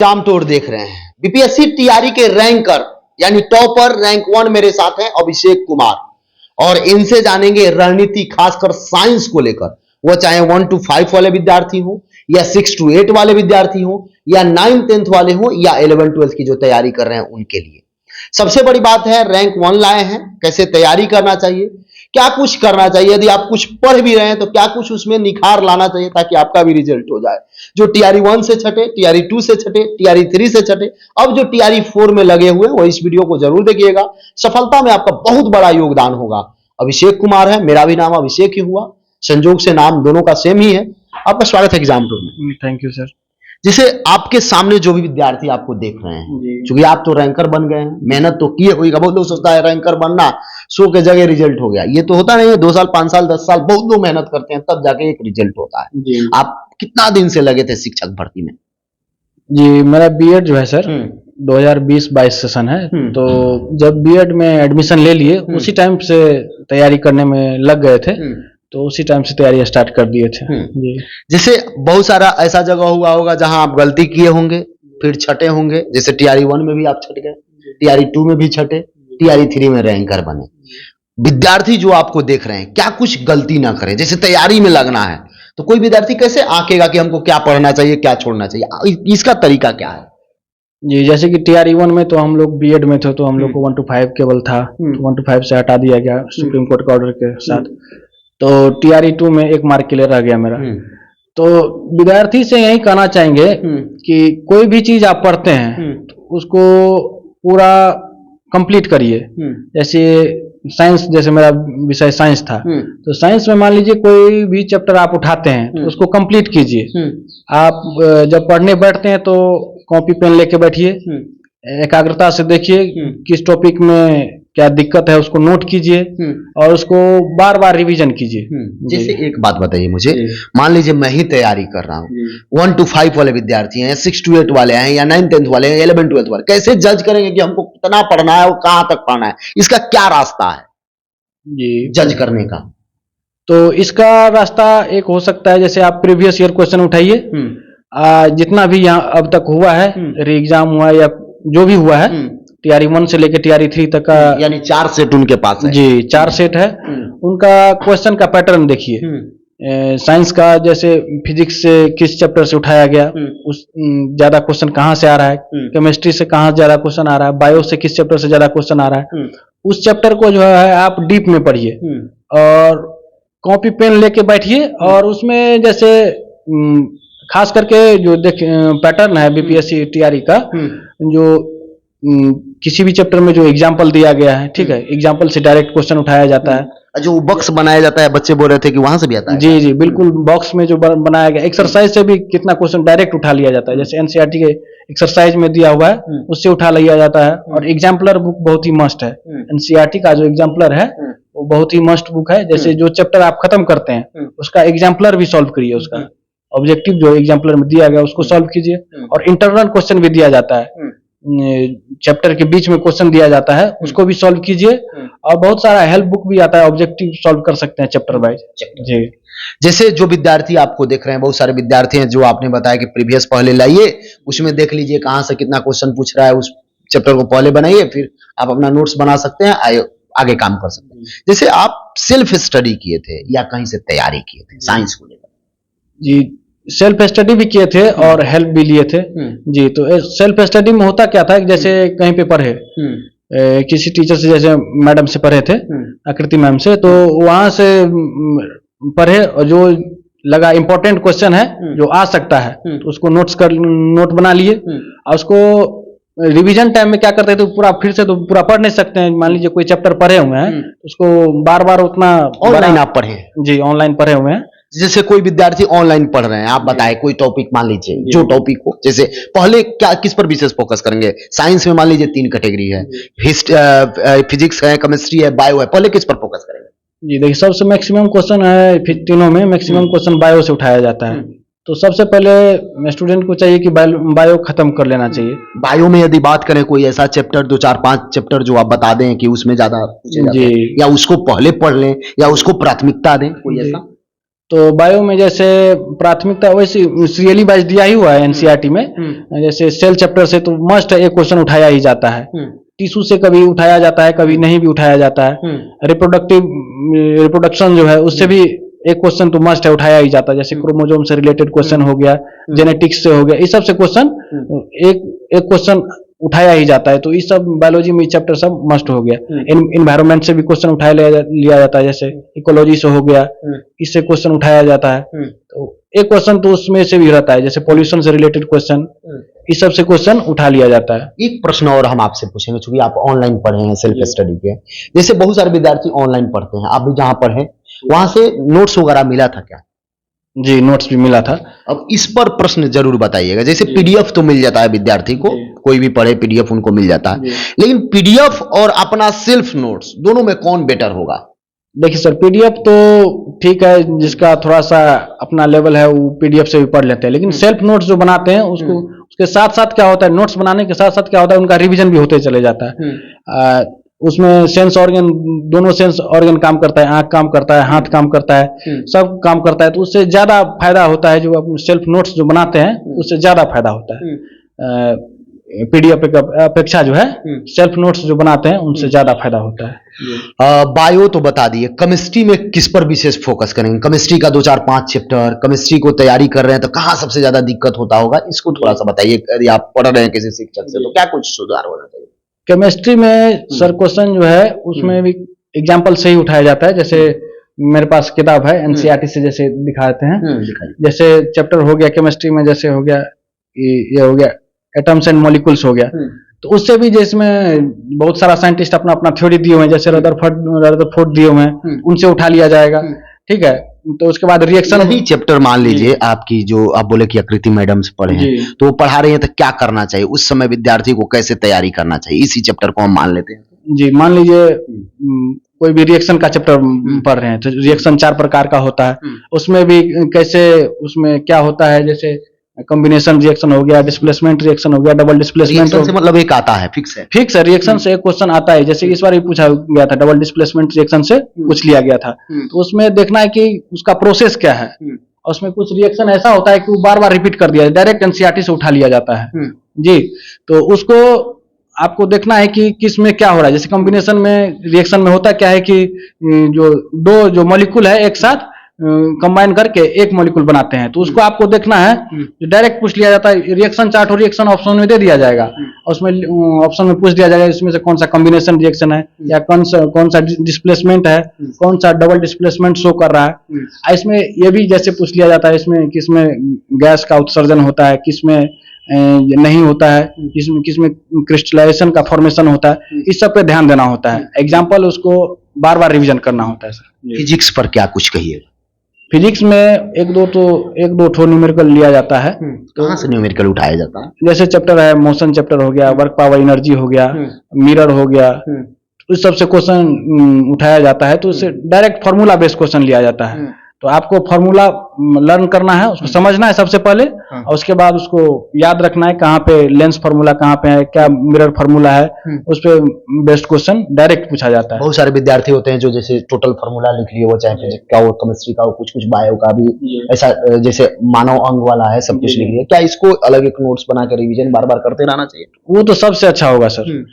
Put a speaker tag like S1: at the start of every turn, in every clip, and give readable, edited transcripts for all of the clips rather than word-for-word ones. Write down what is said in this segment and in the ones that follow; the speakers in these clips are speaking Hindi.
S1: एग्जाम टूर देख रहे हैं। बीपीएससी टीआरई के रैंकर यानी टॉपर रैंक 1 मेरे साथ हैं अभिषेक कुमार, और इनसे जानेंगे रणनीति खासकर साइंस को लेकर। वो चाहे 1 to 5 वाले विद्यार्थी हो, या 6 to 8 वाले विद्यार्थी हो, या 9th 10th वाले हो, या 11th 12th की जो तैयारी कर रहे हैं उनके लिए। सबसे बड़ी बात है रैंक 1 लाए हैं, कैसे तैयारी करना चाहिए, क्या कुछ करना चाहिए, यदि आप कुछ पढ़ भी रहे हैं तो क्या कुछ उसमें निखार लाना चाहिए ताकि आपका भी रिजल्ट हो जाए। जो टीआरई 1 से छठे, टीआरई 2 से छठे, टीआरई 3 से छठे, अब जो टीआरई 4 में लगे हुए हैं वो इस वीडियो को जरूर देखिएगा। सफलता में आपका बहुत बड़ा योगदान होगा। अभिषेक कुमार है, मेरा भी नाम अभिषेक ही हुआ, संजोग से नाम दोनों का सेम ही है। आपका स्वागत है एग्जाम टूर में।
S2: Thank you sir.
S1: जैसे आपके सामने जो भी विद्यार्थी आपको देख रहे हैं, क्योंकि आप तो रैंकर बन गए हैं, मेहनत तो किए होगा। बहुत लोग सोचता है रैंकर बनना 100 के जगह रिजल्ट हो गया, ये तो होता नहीं है। 2 साल 5 साल 10 साल बहुत लोग मेहनत करते हैं तब जाके एक रिजल्ट होता है। आप कितना दिन से लगे थे शिक्षक भर्ती में?
S2: जी मेरा बीएड जो है सर 2020-22 सेशन है, तो जब बीएड में एडमिशन ले लिए उसी टाइम से तैयारी करने में लग गए थे, तो उसी टाइम से तैयारी स्टार्ट कर दिए थे। जी।
S1: जैसे बहुत सारा ऐसा जगह हुआ होगा जहां आप गलती किए होंगे, फिर छठे होंगे। जैसे टीआरई 1 में भी आप छट गए, टीआरई 2 में भी छठे, टीआरई 3 में रैंकर बने। विद्यार्थी जो आपको देख रहे हैं क्या कुछ गलती ना करें, जैसे तैयारी में लगना है तो कोई विद्यार्थी कैसे आंकेगा कि हमको क्या पढ़ना चाहिए क्या छोड़ना चाहिए, इसका तरीका क्या है?
S2: जी जैसे कि टीआरई 1 में तो हम लोग बीएड में थे तो हम लोग को 1 to 5 केवल था, 1 to 5 से हटा दिया गया सुप्रीम कोर्ट के ऑर्डर के साथ। तो टीआरई 2 में 1 मार्क क्लियर रह गया मेरा। तो विद्यार्थी से यही कहना चाहेंगे कि कोई भी चीज आप पढ़ते हैं तो उसको पूरा कंप्लीट करिए। जैसे साइंस, जैसे मेरा विषय साइंस था, तो साइंस में मान लीजिए कोई भी चैप्टर आप उठाते हैं तो उसको कंप्लीट कीजिए। आप जब पढ़ने बैठते हैं तो कॉपी पेन लेके बैठिए, एकाग्रता से देखिए किस टॉपिक में क्या दिक्कत है उसको नोट कीजिए और उसको बार बार रिवीजन कीजिए।
S1: जैसे एक बात बताइए मुझे, मान लीजिए मैं ही तैयारी कर रहा हूँ, 1 to 5 वाले विद्यार्थी हैं, 6 to 8 वाले हैं, या 9th 10th वाले हैं, 11th 12th वाले, कैसे जज करेंगे कि हमको कितना पढ़ना है और कहाँ तक पढ़ना है? इसका क्या रास्ता है
S2: जी
S1: जज करने का?
S2: तो इसका रास्ता एक हो सकता है, जैसे आप प्रीवियस ईयर क्वेश्चन उठाइए, जितना भी यहाँ अब तक हुआ है, री एग्जाम हुआ या जो भी हुआ है, टीआरई 1 से लेकर टीआरई 3 तक का,
S1: यानी 4 सेट उनके पास है।
S2: जी 4 सेट है। उनका क्वेश्चन का पैटर्न देखिए। साइंस का जैसे फिजिक्स से किस चैप्टर से उठाया गया, उस ज्यादा क्वेश्चन कहाँ से आ रहा है, केमिस्ट्री से कहाँ ज्यादा क्वेश्चन आ रहा है, बायो से किस चैप्टर से ज्यादा क्वेश्चन आ रहा है, उस चैप्टर को जो है आप डीप में पढ़िए और कॉपी पेन लेके बैठिए। और उसमें जैसे खास करके जो पैटर्न है बीपीएससी टीआरई का, जो किसी भी चैप्टर में जो एग्जाम्पल दिया गया है, ठीक है, एग्जाम्पल से डायरेक्ट क्वेश्चन उठाया जाता है।
S1: जो बॉक्स बनाया जाता है, बच्चे बोल रहे थे कि वहां से भी आता है।
S2: जी जी बिल्कुल, बॉक्स में जो बनाया गया, एक्सरसाइज से भी कितना क्वेश्चन डायरेक्ट उठा लिया जाता है। जैसे एनसीईआरटी के एक्सरसाइज में दिया हुआ है उससे उठा लिया जाता है। और एग्जाम्पलर बुक बहुत ही मस्ट है। एनसीईआरटी का जो एग्जाम्पलर है वो बहुत ही मस्ट बुक है। जैसे जो चैप्टर आप खत्म करते हैं उसका एग्जाम्पलर भी सॉल्व करिए, उसका ऑब्जेक्टिव जो एग्जाम्पलर में दिया गया उसको सॉल्व कीजिए। और इंटरनल क्वेश्चन भी दिया जाता है, चैप्टर के बीच में क्वेश्चन दिया जाता है, उसको भी सॉल्व कीजिए। और बहुत सारा हेल्प बुक भी आता है, ऑब्जेक्टिव सॉल्व कर सकते हैं चैप्टर वाइज। जी
S1: जैसे जो विद्यार्थी आपको देख रहे हैं, बहुत सारे विद्यार्थी हैं जो आपने बताया कि प्रीवियस पहले लाइए, उसमें देख लीजिए कहां से कितना क्वेश्चन पूछ रहा है, उस चैप्टर को पहले बनाइए, फिर आप अपना नोट्स बना सकते हैं, आगे काम कर सकते हैं। जैसे आप सेल्फ स्टडी किए थे या कहीं से तैयारी किए थे साइंस को लेकर?
S2: जी सेल्फ स्टडी भी किए थे और हेल्प भी लिए थे। जी तो सेल्फ स्टडी में होता क्या था, जैसे कहीं पे पढ़े, किसी टीचर से, जैसे मैडम से पढ़े थे, आकृति मैम से, तो वहां से पढ़े और जो लगा इम्पोर्टेंट क्वेश्चन है जो आ सकता है तो उसको नोट बना लिए। और उसको रिवीजन टाइम में क्या करते थे, तो पूरा फिर से तो पूरा पढ़ नहीं सकते हैं। मान लीजिए कोई चैप्टर पढ़े हुए हैं उसको बार बार उतना,
S1: ऑनलाइन आप पढ़े?
S2: जी ऑनलाइन पढ़े हुए हैं।
S1: जैसे कोई विद्यार्थी ऑनलाइन पढ़ रहे हैं, आप बताएं कोई टॉपिक मान लीजिए, जो टॉपिक हो, जैसे पहले क्या किस पर विशेष फोकस करेंगे? साइंस में मान लीजिए 3 कैटेगरी है, फिजिक्स है, केमिस्ट्री है, बायो है, पहले किस पर फोकस करेंगे?
S2: जी देखिए, सबसे मैक्सिमम क्वेश्चन है तीनों में, मैक्सिमम क्वेश्चन बायो से उठाया जाता है। तो सबसे पहले स्टूडेंट को चाहिए कि बायो खत्म कर लेना चाहिए।
S1: बायो में यदि बात करें, कोई ऐसा चैप्टर 2 4 5 चैप्टर जो आप बता दें कि उसमें ज्यादा,
S2: जी,
S1: या उसको पहले पढ़ लें या उसको प्राथमिकता दें, कोई ऐसा?
S2: तो बायो में जैसे प्राथमिकता वैसे सीरियली वाइज दिया ही हुआ है एनसीईआरटी में। जैसे सेल चैप्टर से तो मस्ट एक क्वेश्चन उठाया ही जाता है। टिश्यू से कभी उठाया जाता है, कभी नहीं भी उठाया जाता है। रिप्रोडक्शन जो है उससे भी एक क्वेश्चन तो मस्ट है, उठाया ही जाता है। जैसे क्रोमोजोम से रिलेटेड क्वेश्चन हो गया, जेनेटिक्स से हो गया, इस सब से क्वेश्चन एक क्वेश्चन उठाया ही जाता है। तो इस सब बायोलॉजी में चैप्टर सब मस्ट हो गया। इन्वायरमेंट से भी क्वेश्चन उठाया लिया जाता है, जैसे इकोलॉजी से हो गया, इससे क्वेश्चन उठाया जाता है। तो एक क्वेश्चन तो उसमें से भी रहता है, जैसे पॉल्यूशन से रिलेटेड क्वेश्चन, इस सब से क्वेश्चन उठा लिया जाता है।
S1: एक प्रश्न और हम आपसे पूछेंगे, चूंकि आप ऑनलाइन पढ़े हैं सेल्फ स्टडी के, जैसे बहुत सारे विद्यार्थी ऑनलाइन पढ़ते हैं, आप भी जहां पढ़े वहां से नोट्स वगैरह मिला था क्या?
S2: जी, नोट्स भी मिला था।
S1: अब इस पर प्रश्न जरूर बताइएगा। जैसे पीडीएफ तो मिल जाता है विद्यार्थी को, कोई भी पढ़े पीडीएफ उनको मिल जाता है, लेकिन पीडीएफ और अपना सेल्फ नोट्स दोनों में कौन बेटर होगा?
S2: देखिए सर, पीडीएफ तो ठीक है, जिसका थोड़ा सा अपना लेवल है वो पीडीएफ से भी पढ़ लेते हैं, लेकिन सेल्फ नोट्स जो बनाते हैं उसको उसके साथ साथ क्या होता है, नोट्स बनाने के साथ साथ क्या होता है, उनका रिवीजन भी होते चले जाता है। उसमें सेंस ऑर्गन, दोनों सेंस ऑर्गन काम करता है, आंख काम करता है, हाथ काम करता है, सब काम करता है। तो उससे ज्यादा फायदा होता है, जो अपने सेल्फ नोट्स जो बनाते हैं उससे ज्यादा फायदा होता है। पीडीएफ अपेक्षा जो है सेल्फ नोट्स जो बनाते हैं उनसे ज्यादा फायदा होता है।
S1: बायो तो बता दिए, केमिस्ट्री में किस पर विशेष फोकस करेंगे? केमिस्ट्री का 2 4 5 चैप्टर, केमिस्ट्री को तैयारी कर रहे हैं तो कहाँ सबसे ज्यादा दिक्कत होता होगा, इसको थोड़ा सा बताइए। यदि आप पढ़ रहे हैं किसी शिक्षक से तो क्या कुछ सुधार होना चाहिए?
S2: केमिस्ट्री में सर क्वेश्चन जो है उसमें भी एग्जाम्पल सही उठाया जाता है। जैसे मेरे पास किताब है एनसीईआरटी से, जैसे दिखाते हैं। जैसे चैप्टर हो गया केमिस्ट्री में, जैसे हो गया ये हो गया एटम्स एंड मॉलिक्यूल्स हो गया, तो उससे भी जिसमें बहुत सारा साइंटिस्ट अपना अपना थ्योरी दिए हुए हैं, जैसे रदरफोर्ड दिए हुए हैं, उनसे उठा लिया जाएगा। ठीक है, तो उसके बाद रिएक्शन
S1: यही चैप्टर मान लीजिए आपकी जो आप बोले कि आकृति मैडम से पढ़े हैं, तो वो पढ़ा रही हैं, तो क्या करना चाहिए उस समय विद्यार्थी को, कैसे तैयारी करना चाहिए? इसी चैप्टर को हम मान लेते हैं।
S2: जी, मान लीजिए कोई भी रिएक्शन का चैप्टर पढ़ रहे हैं, तो रिएक्शन 4 प्रकार का होता है। उसमें भी कैसे, उसमें क्या होता है, जैसे कॉम्बिनेशन रिएक्शन हो गया, डिस्प्लेसमेंट रिएक्शन हो गया, डबल डिस्प्लेसमेंट
S1: से मतलब एक आता है, फिक्स है
S2: रिएक्शन से एक क्वेश्चन आता है। जैसे इस बार भी पूछा गया था, डबल डिस्प्लेसमेंट रिएक्शन से पूछ लिया गया था। तो उसमें देखना है कि उसका प्रोसेस क्या है। और उसमें कुछ रिएक्शन ऐसा होता है कि वो बार बार रिपीट कर दिया, डायरेक्ट एनसीईआरटी से उठा लिया जाता है। जी, तो उसको आपको देखना है कि किस में क्या हो रहा है। जैसे कॉम्बिनेशन में रिएक्शन में होता क्या है कि जो दो जो मॉलिक्यूल है एक साथ कंबाइन करके एक मॉलिक्यूल बनाते हैं, तो उसको आपको देखना है। जो डायरेक्ट पूछ लिया जाता है, रिएक्शन चार्ट और रिएक्शन ऑप्शन में दे दिया जाएगा, और उसमें ऑप्शन में पूछ दिया जाएगा इसमें से कौन सा कॉम्बिनेशन रिएक्शन है, या कौन सा डिस्प्लेसमेंट है, कौन सा डबल डिस्प्लेसमेंट शो कर रहा है। इसमें ये भी जैसे पूछ लिया जाता है, इसमें किसमें गैस का उत्सर्जन होता है, किसमें नहीं होता है, किसमें क्रिस्टलाइजेशन का फॉर्मेशन होता है, इस सब पे ध्यान देना होता है। एग्जाम्पल उसको बार बार रिविजन करना होता है सर।
S1: फिजिक्स पर क्या कुछ कहिए?
S2: फिजिक्स में एक दो ठो न्यूमेरिकल लिया जाता है।
S1: तो कहाँ से न्यूमेरिकल उठाया जाता है?
S2: जैसे चैप्टर है, मोशन चैप्टर हो गया, वर्क पावर एनर्जी हो गया, मिरर हो गया, उस सब से क्वेश्चन उठाया जाता है। तो उससे डायरेक्ट फॉर्मूला बेस्ड क्वेश्चन लिया जाता है। तो आपको फॉर्मूला लर्न करना है, उसको समझना है सबसे पहले, और उसके बाद उसको याद रखना है कहाँ पे लेंस फार्मूला कहाँ पे है, क्या मिरर फार्मूला है, उस पे बेस्ट क्वेश्चन डायरेक्ट पूछा जाता है।
S1: बहुत सारे विद्यार्थी होते हैं जो जैसे टोटल फार्मूला लिख लिए, वो चाहे फिजिक्स का हो, केमिस्ट्री का हो, कुछ बायो का भी, ऐसा जैसे मानव अंग वाला है, सब कुछ लिख लिया। क्या इसको अलग एक नोट्स बना के रिविजन बार बार करते रहना चाहिए?
S2: वो तो सबसे अच्छा होगा सर।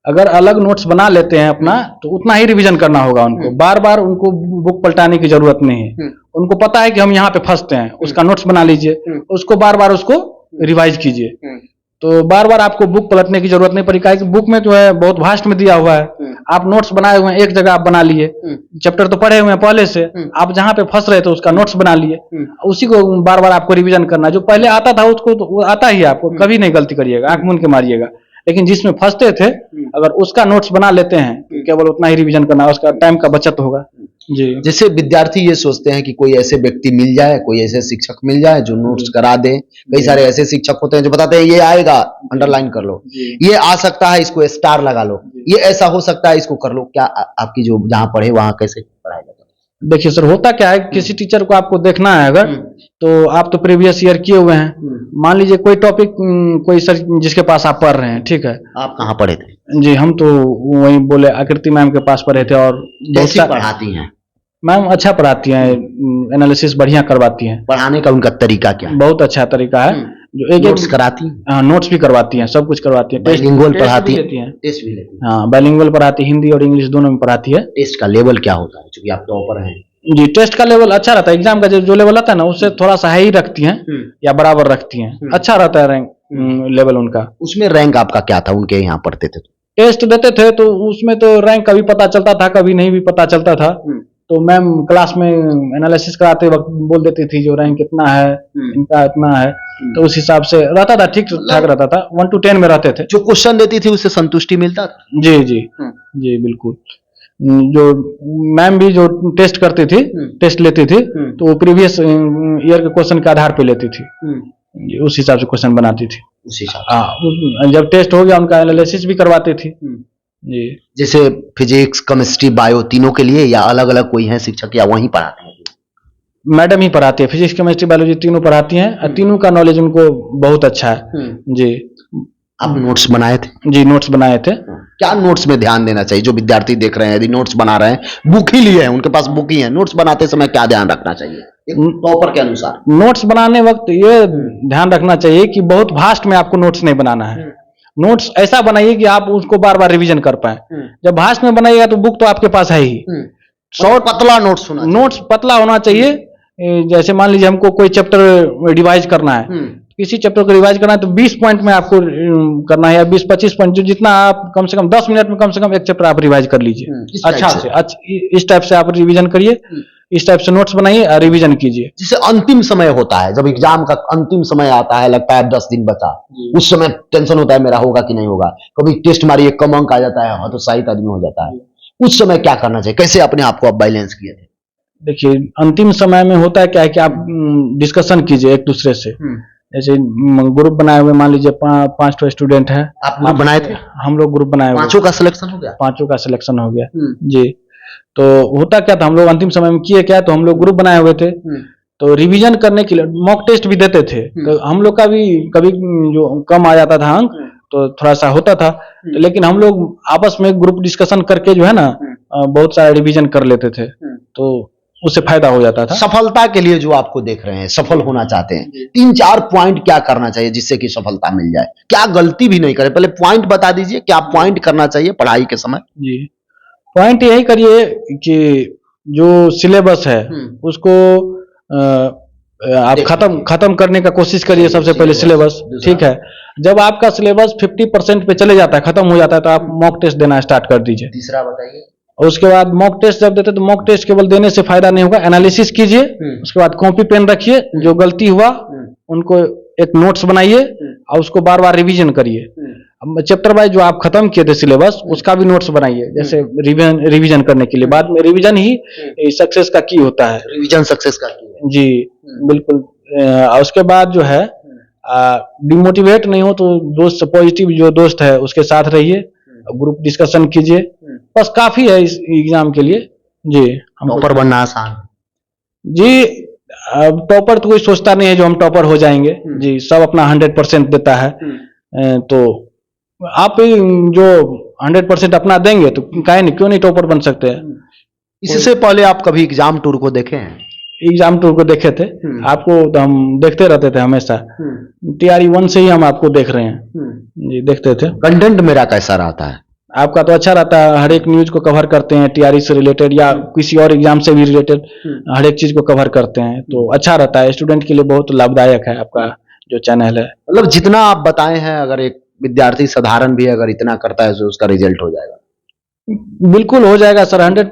S2: अगर अलग नोट्स बना लेते हैं अपना, तो उतना ही रिवीजन करना होगा उनको। बार बार उनको बुक पलटाने की जरूरत नहीं है। उनको पता है कि हम यहाँ पे फंसते हैं, उसका नोट्स बना लीजिए, उसको बार बार उसको रिवाइज कीजिए। तो बार बार आपको बुक पलटने की जरूरत नहीं पड़ेगी, क्योंकि बुक में जो है बहुत वास्ट में दिया हुआ है। आप नोट्स बनाए हुए हैं, एक जगह आप बना लिए, चैप्टर तो पढ़े हुए हैं पहले से, आप जहाँ पे फंस रहे थे उसका नोट्स बना लिए, उसी को बार बार आपको रिवीजन करना। जो पहले आता था उसको तो वो आता ही, आपको कभी नहीं गलती करिएगा, आंख मूंद के मारिएगा। लेकिन जिसमें फंसते थे, अगर उसका नोट्स बना लेते हैं, केवल उतना ही रिवीजन करना, उसका टाइम का बचत होगा। जी,
S1: जैसे विद्यार्थी ये सोचते हैं कि कोई ऐसे व्यक्ति मिल जाए, कोई ऐसे शिक्षक मिल जाए जो नोट्स करा दे। कई सारे ऐसे शिक्षक होते हैं जो बताते हैं ये आएगा, अंडरलाइन कर लो, ये आ सकता है, इसको स्टार लगा लो, ये ऐसा हो सकता है, इसको कर लो। क्या आपकी जो जहाँ पढ़े वहां कैसे पढ़ाया जाता है?
S2: देखिए सर, होता क्या है, किसी टीचर को आपको देखना है अगर, तो आप तो प्रीवियस ईयर किए हुए हैं। मान लीजिए कोई टॉपिक, कोई सर जिसके पास आप पढ़ रहे हैं, ठीक है।
S1: आप कहाँ पढ़े थे?
S2: जी, हम तो वही बोले आकृति मैम के पास पढ़े थे। और
S1: कैसी पढ़ाती हैं?
S2: मैम अच्छा पढ़ाती हैं, एनालिसिस बढ़िया करवाती हैं,
S1: पढ़ाने का उनका तरीका क्या है?
S2: बहुत अच्छा तरीका है। जो एक
S1: नोट्स कराती हैं?
S2: हाँ, नोट्स भी करवाती हैं, सब कुछ करवाती हैं,
S1: बाइलिंगुअल पढ़ाती
S2: भी लेती हैं।
S1: टेस्ट भी लेती हैं?
S2: हाँ, बाइलिंगुअल पढ़ाती, हिंदी और इंग्लिश दोनों में पढ़ाती है।
S1: टेस्ट का लेवल क्या होता है, क्योंकि आप टॉपर हैं?
S2: जी, टेस्ट का लेवल अच्छा रहता है, एग्जाम का जो लेवल आता है ना उससे थोड़ा सा हाई रखती हैं या बराबर रखती हैं, अच्छा रहता है रैंक लेवल उनका।
S1: उसमें रैंक आपका क्या था उनके यहाँ पढ़ते थे?
S2: टेस्ट देते थे तो उसमें तो रैंक कभी पता चलता था, कभी नहीं भी पता चलता था। तो मैम क्लास में एनालिसिस कराते वक्त बोल देती थी जो रैंक कितना है, इनका इतना है, तो उस हिसाब से रहता था, ठीक ठाक रहता था, 1 to 10 में रहते थे।
S1: जो क्वेश्चन देती थी उससे संतुष्टि मिलता था?
S2: जी जी जी बिल्कुल। जो मैम भी जो टेस्ट करती थी, टेस्ट लेती थी, तो वो प्रीवियस ईयर के क्वेश्चन के आधार पे लेती थी, उस हिसाब से क्वेश्चन बनाती थी।
S1: उस हिसाब
S2: हाँ, जब टेस्ट हो गया उनका एनालिसिस भी करवाती थी। जी,
S1: जैसे फिजिक्स, केमिस्ट्री, बायो तीनों के लिए, या अलग अलग कोई है शिक्षक, या वहीं पढ़ाते हैं?
S2: मैडम ही पढ़ाती है, फिजिक्स केमिस्ट्री बायोलॉजी तीनों पढ़ाती हैं, और तीनों का नॉलेज उनको बहुत अच्छा है। जी,
S1: आप नोट्स बनाए थे?
S2: जी नोट्स बनाए थे।
S1: क्या नोट्स में ध्यान देना चाहिए? जो विद्यार्थी देख रहे हैं, यदि नोट्स बना रहे हैं, बुक ही लिए हैं, उनके पास बुक ही है, नोट्स बनाते समय क्या ध्यान रखना चाहिए एक टॉपर के अनुसार?
S2: नोट्स बनाने वक्त ये ध्यान रखना चाहिए कि बहुत भास्ट में आपको नोट्स नहीं बनाना है। नोट्स ऐसा बनाइए कि आप उसको बार बार रिवीजन कर पाए। जब भास्ट में बनाइएगा तो बुक तो आपके पास है ही,
S1: शॉर्ट पतला नोट्स होना चाहिए।
S2: नोट्स पतला होना चाहिए। जैसे मान लीजिए हमको कोई चैप्टर रिवाइज करना है, किसी चैप्टर को रिवाइज करना है तो 20 पॉइंट में आपको करना है, या 20-25 पॉइंट, जो जितना आप कम से कम 10 मिनट में कम से कम एक चैप्टर आप रिवाइज कर लीजिए अच्छा से। इस टाइप से आप रिवीजन करिए, इस टाइप से नोट्स बनाइए और रिवीजन कीजिए।
S1: जिसे अंतिम समय होता है, जब एग्जाम का अंतिम समय आता है, लगता है 10 दिन बचा, उस समय टेंशन होता है मेरा होगा कि नहीं होगा, कभी टेस्ट मारिए कम अंक आ जाता है, हतोत्साहित आदमी हो जाता है। उस समय क्या करना चाहिए? कैसे अपने आप को आप बैलेंस किए थे?
S2: देखिए, अंतिम समय में होता है क्या है कि आप डिस्कशन कीजिए एक दूसरे से। जैसे ग्रुप बनाए हुए, मान लीजिए 5 स्टूडेंट है,
S1: आप ग्रुप बनाए थे?
S2: हम लोग ग्रुप बनाए हुए,
S1: पांचों का सिलेक्शन हो गया?
S2: पांचों का सिलेक्शन हो गया। जी, तो होता क्या था, हम लोग अंतिम समय में किए क्या, तो हम लोग ग्रुप बनाए हुए थे, तो रिवीजन करने के लिए मॉक टेस्ट भी देते थे। तो हम लोग का भी कभी जो कम आ जाता था अंक तो थोड़ा सा होता था, तो लेकिन हम लोग आपस में ग्रुप डिस्कशन करके जो है ना बहुत सारा रिवीजन कर लेते थे, तो उससे फायदा हो जाता था।
S1: सफलता के लिए जो आपको देख रहे हैं, सफल होना चाहते हैं, 3-4 पॉइंट क्या करना चाहिए जिससे कि सफलता मिल जाए? क्या गलती भी नहीं करे, पहले पॉइंट बता दीजिए, क्या पॉइंट करना चाहिए पढ़ाई के समय?
S2: जी, पॉइंट यही करिए कि जो सिलेबस है उसको आप खत्म करने का कोशिश करिए सबसे पहले सिलेबस, ठीक है। जब आपका सिलेबस 50% पे चले जाता है, खत्म हो जाता है, तो आप मॉक टेस्ट देना स्टार्ट कर दीजिए।
S1: तीसरा बताइए।
S2: उसके बाद मॉक टेस्ट जब देते तो मॉक टेस्ट केवल देने से फायदा नहीं होगा, एनालिसिस कीजिए। उसके बाद कॉपी पेन रखिए, जो गलती हुआ उनको एक नोट्स बनाइए और उसको बार बार रिवीजन करिए। चैप्टर वाइज जो आप खत्म किए थे सिलेबस, उसका भी नोट्स बनाइए, जैसे रिवीजन करने के लिए। बाद में रिवीजन ही सक्सेस का की होता है।
S1: रिवीजन सक्सेस का की है।
S2: जी बिल्कुल। उसके बाद जो है डिमोटिवेट नहीं हो तो दोस्त, पॉजिटिव जो दोस्त है उसके साथ रहिए, ग्रुप डिस्कशन कीजिए, बस काफी है इस एग्जाम के लिए। जी,
S1: टॉपर बनना आसान?
S2: जी, टॉपर तो कोई सोचता नहीं है जो हम टॉपर हो जाएंगे। जी, सब अपना 100% देता है, तो आप जो 100% अपना देंगे तो क्यों नहीं टॉपर बन सकते हैं।
S1: इससे पहले आप कभी एग्जाम टूर को देखे हैं?
S2: एग्जाम टूर को देखे थे, आपको तो हम देखते रहते थे हमेशा, TRE 1 से ही हम आपको देख रहे हैं। जी, देखते थे।
S1: कंटेंट मेरा कैसा रहता है?
S2: आपका तो अच्छा रहता है, हर एक न्यूज को कवर करते हैं, TRE से रिलेटेड या किसी और एग्जाम से भी रिलेटेड हर एक चीज को कवर करते हैं, तो अच्छा रहता है, स्टूडेंट के लिए बहुत लाभदायक है आपका जो चैनल है।
S1: मतलब जितना आप बताए हैं, अगर एक विद्यार्थी साधारण भी अगर इतना करता है तो उसका रिजल्ट हो जाएगा?
S2: बिल्कुल हो जाएगा सर, 100%